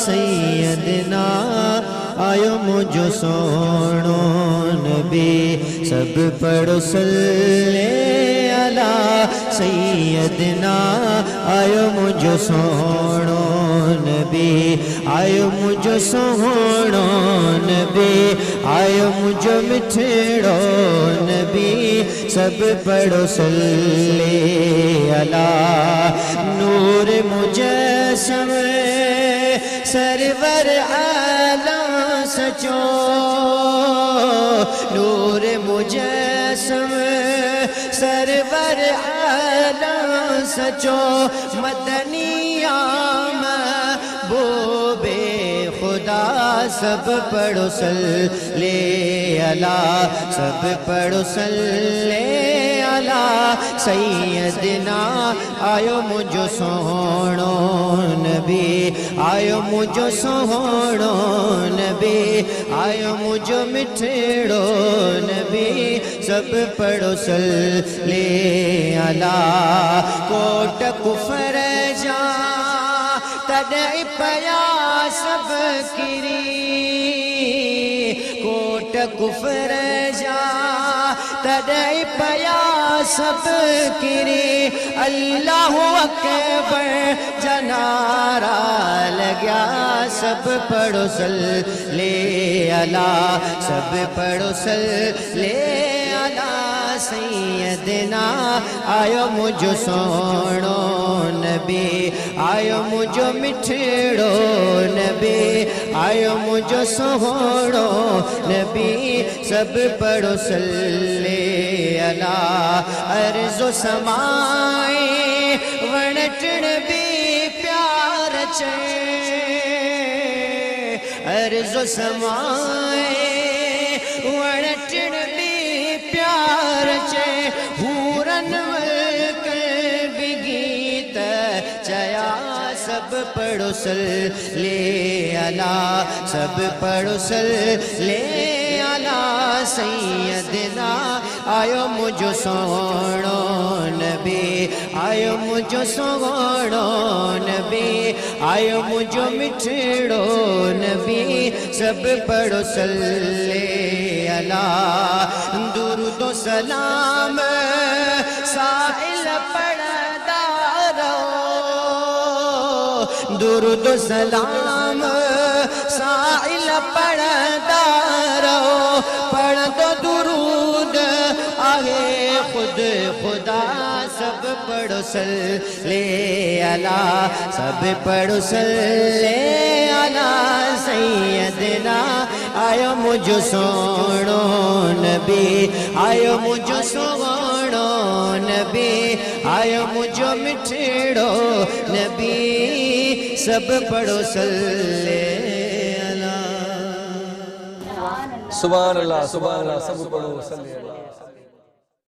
सैयदना आयो मुझो सोनो नबी सब पढ़ो सल्ले अला सैयदना आयो मुझो सोनो नबी आयो मुझो सोनो नबी आयो मुझो मिठड़ो नबी सब पढ़ो सल्ले अला नूर मुजस्सम सरवर आलम सचो नूर मुजस्सम सरवर आलम सचो मदनिया महबूबे खुदा सब पढ़ो सल्ले अला सब पढ़ो सल्ले अला सैयदना आयो मुझो सोनो नबी आयो मुझो सोनो नबी आयो मुझो मिठड़ो नबी सब पढ़ो सल्ले अला कोट कुफर जा तड़े पया सब किरी कोट कुफर जा तड़े पया सब किरी अल्लाहु अकबर जनारा लग्या सब पढ़ो सल्ले अला सब पढ़ो सल्ले अला सैयदना आयो मुझो सोनो नबी आयो मुझो मिठड़ो नबी आयो मुझो सोहणो नबी सब पढ़ो सल्ले अला अर्ज़ो समाए वणटण भी प्यार चे अर्ज़ो समाए वणटण भी प्यार चे हूरन भी गीत चया सब पढ़ो सल्ले अला सब पढ़ो सल्ले अला सैयदना आयो मुझो सोहणो नबी आयो मुझो सोहणो नबी आयो मुझो मिठड़ो नबी सब पढ़ो सल्ले अला दुरूदो सलाम साहिल पढ़दा रहो दुरूदो सलाम साहिल पढ़दा रहो पढ़ दो दुरूद आगे खुद खुदा सब पढ़ो सल्ले अला सब पढ़ो सल्ले अला सैयदना आयो मुझो सोहणो नबी आयो मुझो सोहणो नबी आयो मुझो मिठड़ो नबी सब पढ़ो सल्ले अला सुभान अल्लाह सब पढ़ो सल्ले अल्लाह।